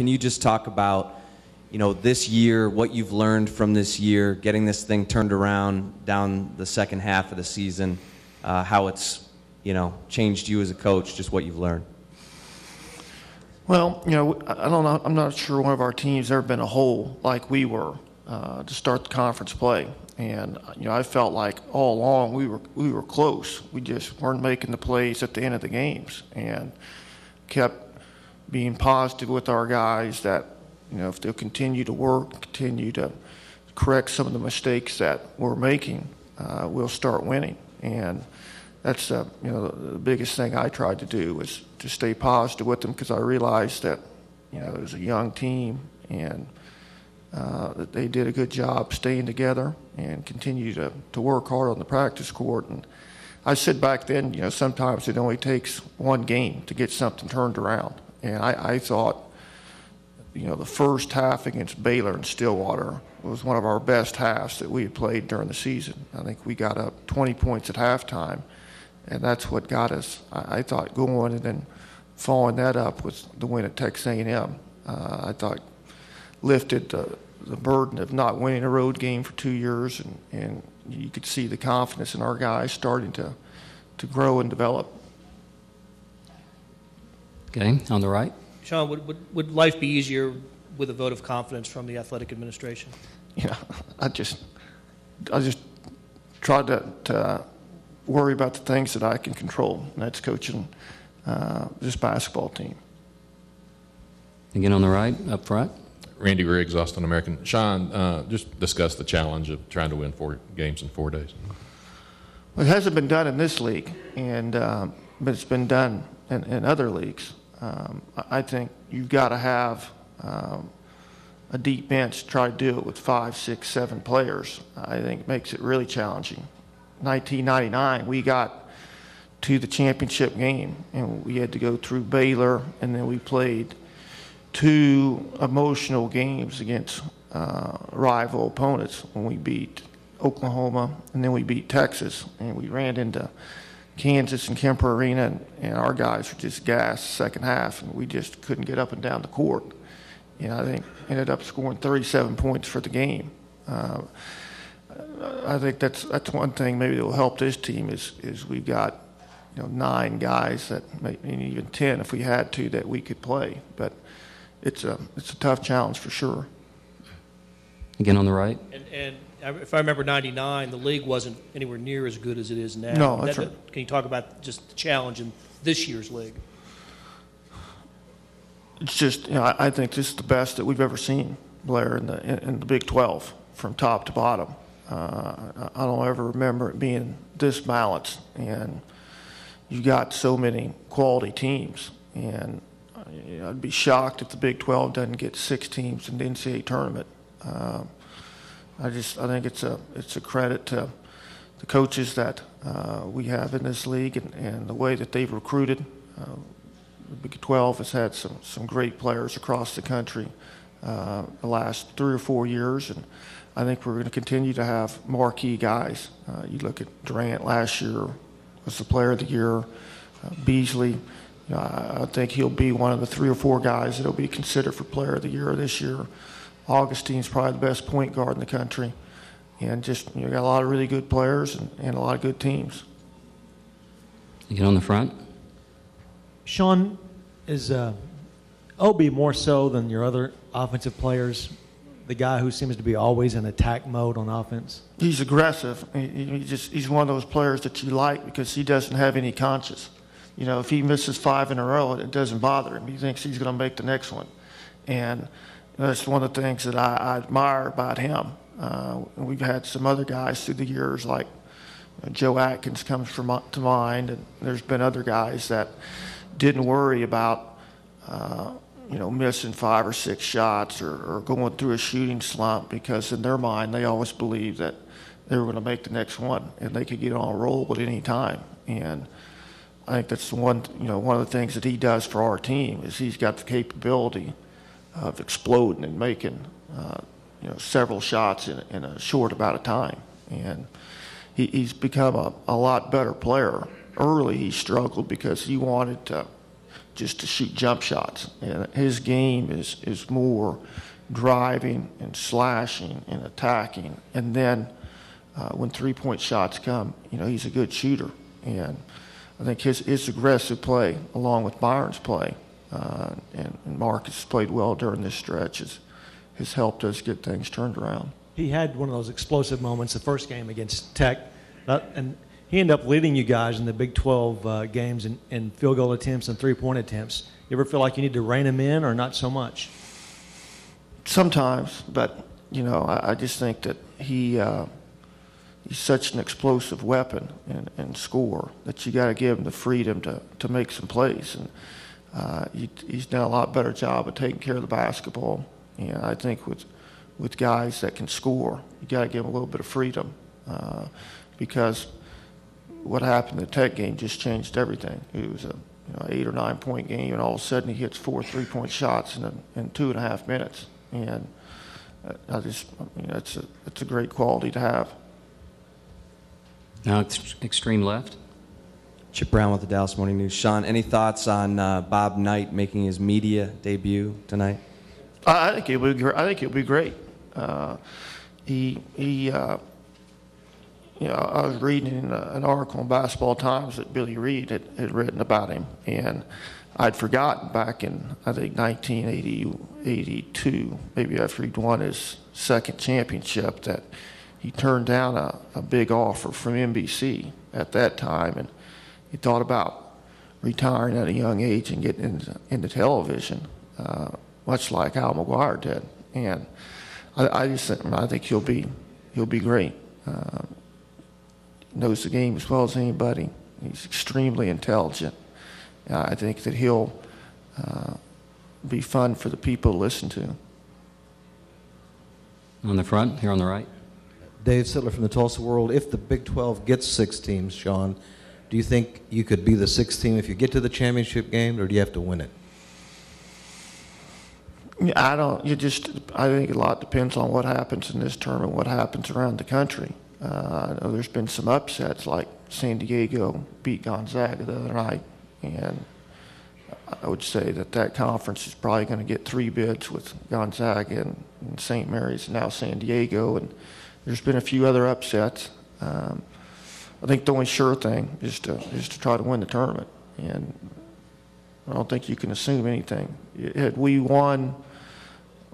can you just talk about, this year, what you've learned from this year, getting this thing turned around down the second half of the season, how it's, changed you as a coach, just what you've learned? Well, I don't know. I'm not sure one of our teams ever been a whole like we were to start the conference play. And I felt like all along we were close. We just weren't making the plays at the end of the games, and kept being positive with our guys that if they'll continue to work, continue to correct some of the mistakes that we're making, we'll start winning. And that's the biggest thing I tried to do was to stay positive with them, because I realized that it was a young team, and that they did a good job staying together and continue to work hard on the practice court. And I said back then, sometimes it only takes one game to get something turned around. And I thought, the first half against Baylor and Stillwater was one of our best halves that we had played during the season. I think we got up 20 points at halftime, and that's what got us, I thought, going. And then following that up with the win at Texas A&M, I thought lifted the burden of not winning a road game for 2 years, and you could see the confidence in our guys starting to grow and develop. Okay, on the right. Sean, would life be easier with a vote of confidence from the athletic administration? I just tried to worry about the things that I can control, and that's coaching this basketball team. Again on the right, up front. Randy Riggs, Austin American. Sean, just discuss the challenge of trying to win 4 games in 4 days. Well, it hasn't been done in this league, but it's been done in other leagues. I think you've got to have a deep bench to try to do it with 5, 6, 7 players. I think it makes it really challenging. 1999, we got to the championship game, and we had to go through Baylor, and then we played 2 emotional games against rival opponents when we beat Oklahoma, and then we beat Texas, and we ran into Kansas and Kemper Arena, and our guys were just gassed second half, and we just couldn't get up and down the court. And I think ended up scoring 37 points for the game. I think that's one thing maybe that will help this team is we've got 9 guys that maybe even 10 if we had to that we could play, but it's a tough challenge for sure. Again on the right. And if I remember 99, the league wasn't anywhere near as good as it is now. No, that's right. Can you talk about just the challenge in this year's league? It's just, I think this is the best that we've ever seen, Blair, in the Big 12 from top to bottom. I don't ever remember it being this balanced, and you've got so many quality teams. And I'd be shocked if the Big 12 doesn't get 6 teams in the NCAA tournament. I think it's a credit to the coaches that we have in this league and the way that they've recruited. The Big 12 has had some great players across the country the last 3 or 4 years, and I think we're going to continue to have marquee guys. You look at Durant last year was the player of the year. Beasley, I think he'll be one of the 3 or 4 guys that will be considered for player of the year this year. Augustine's probably the best point guard in the country. And just, got a lot of really good players and a lot of good teams. You get on the front. Sean, is Obi more so than your other offensive players the guy who seems to be always in attack mode on offense? He's aggressive. He's one of those players that you like because he doesn't have any conscience. If he misses 5 in a row, it doesn't bother him. He thinks he's going to make the next one. And that's one of the things that I admire about him. We've had some other guys through the years, like Joe Atkins comes to mind, and there's been other guys that didn't worry about, missing 5 or 6 shots or going through a shooting slump, because in their mind they always believed that they were going to make the next one and they could get on a roll at any time. And I think that's one of the things that he does for our team is he's got the capability of exploding and making several shots in a short amount of time. And he's become a lot better player. Early he struggled because he wanted to just to shoot jump shots. And his game is more driving and slashing and attacking. And then when three-point shots come, he's a good shooter. And I think his aggressive play, along with Byron's play, and Marcus played well during this stretch, has helped us get things turned around. He had one of those explosive moments the first game against Tech, and he ended up leading you guys in the Big 12 games in field goal attempts and three-point attempts. You ever feel like you need to rein him in, or not so much? Sometimes, but I just think that he's such an explosive weapon and scorer that you got to give him the freedom to make some plays. And he's done a lot better job of taking care of the basketball. And I think with guys that can score, you got to give them a little bit of freedom, because what happened in the Tech game just changed everything. It was a 8 or 9 point game, and all of a sudden he hits 4 3-point shots in 2.5 minutes. And it's a great quality to have. Now, extreme left. Chip Brown with the Dallas Morning News. Sean, any thoughts on Bob Knight making his media debut tonight? I think it'll be great. I was reading an article in Basketball Times that Billy Reed had written about him, and I'd forgotten back in, I think, 1982, maybe after he'd won his second championship, that he turned down a big offer from NBC at that time, and he thought about retiring at a young age and getting into television, much like Al McGuire did. And I think he'll be great. Knows the game as well as anybody. He's extremely intelligent. I think that he'll be fun for the people to listen to. On the front, here on the right. Dave Sittler from the Tulsa World. If the Big 12 gets 6 teams, Sean, do you think you could be the 6th team if you get to the championship game, or do you have to win it? I think a lot depends on what happens in this tournament, what happens around the country. I know there's been some upsets, like San Diego beat Gonzaga the other night, and I would say that conference is probably going to get 3 bids with Gonzaga and St. Mary's and now San Diego, and there's been a few other upsets. I think the only sure thing is to try to win the tournament, and I don't think you can assume anything. Had we won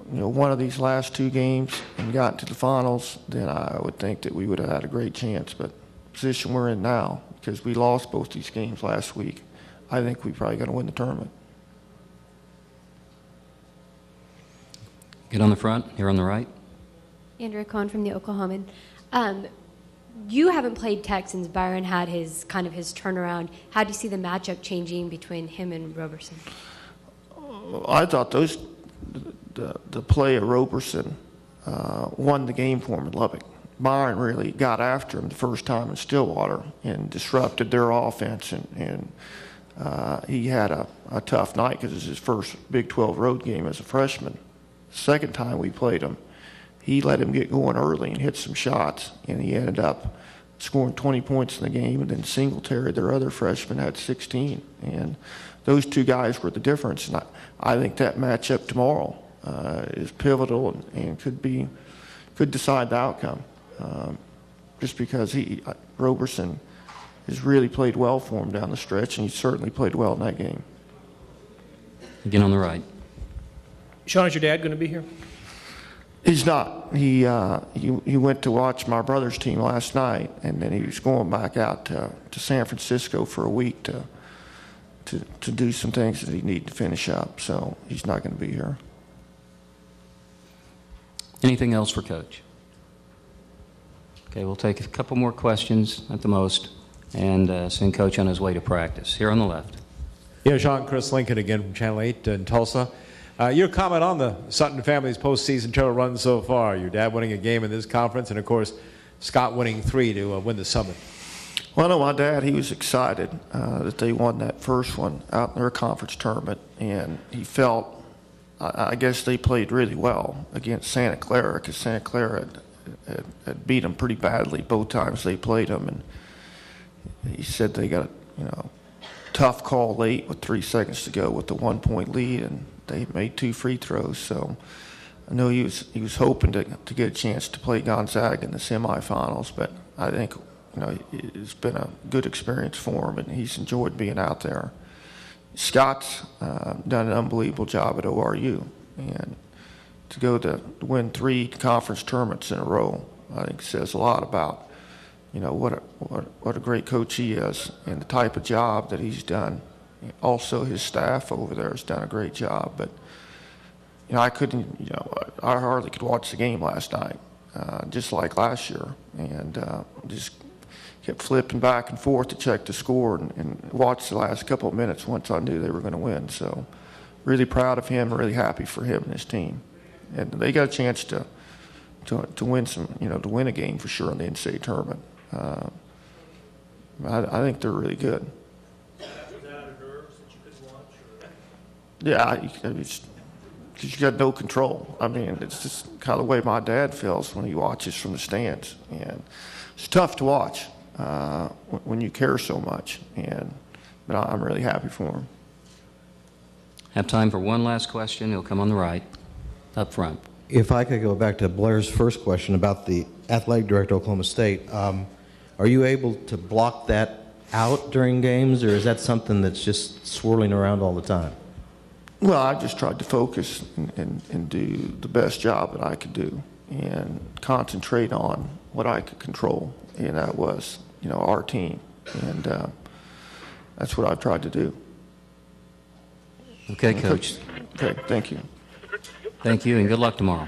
one of these last 2 games and got to the finals, then I would think that we would have had a great chance. But the position we're in now, because we lost both these games last week, I think we probably got to win the tournament. Get on the front, here on the right. Andrea Cohn from the Oklahoman. You haven't played Tech since Byron had his turnaround. How do you see the matchup changing between him and Roberson? I thought the play of Roberson won the game for him in Lubbock. Byron really got after him the first time in Stillwater and disrupted their offense, and he had a tough night because it was his first Big 12 road game as a freshman. Second time we played him, he let him get going early and hit some shots, and he ended up scoring 20 points in the game, and then Singletary, their other freshman, had 16. And those 2 guys were the difference. And I think that matchup tomorrow is pivotal and could decide the outcome. Just because Roberson has really played well for him down the stretch, and he certainly played well in that game. Again on the right. Sean, is your dad going to be here? He's not. He went to watch my brother's team last night, and then he was going back out to San Francisco for a week to do some things that he needed to finish up. So he's not going to be here. Anything else for Coach? Okay, we'll take a couple more questions at the most and send Coach on his way to practice. Here on the left. Yeah, Sean, Chris Lincoln again from Channel 8 in Tulsa. Your comment on the Sutton family's postseason total run so far. Your dad winning a game in this conference, and, of course, Scott winning 3 to win the Summit. Well, no, my dad, he was excited that they won that first one out in their conference tournament, and he felt, I guess they played really well against Santa Clara, because Santa Clara had beat them pretty badly both times they played them, and he said they got, tough call late with 3 seconds to go with the 1-point lead, and they made 2 free throws. So I know he was hoping to get a chance to play Gonzaga in the semifinals, but I think it's been a good experience for him, and he's enjoyed being out there. Scott's done an unbelievable job at ORU, and to go to win 3 conference tournaments in a row, I think says a lot about what a great coach he is and the type of job that he's done. Also, his staff over there has done a great job, but I couldn't, I hardly could watch the game last night, just like last year, and just kept flipping back and forth to check the score and watch the last couple of minutes once I knew they were going to win. So really proud of him, really happy for him and his team. And they got a chance to win to win a game for sure in the NCAA tournament. I think they're really good. Was that out of nerves that you couldn't watch? Yeah, because you got no control. I mean, it's just kind of the way my dad feels when he watches from the stands, and it's tough to watch when you care so much. But I'm really happy for him. Have time for one last question. He'll come on the right, up front. If I could go back to Blair's first question about the athletic director of Oklahoma State, are you able to block that out during games, or is that something that's just swirling around all the time? Well, I just tried to focus and do the best job that I could do and concentrate on what I could control, and that was, our team. And that's what I've tried to do. Okay, Coach. Okay, thank you. Thank you, and good luck tomorrow.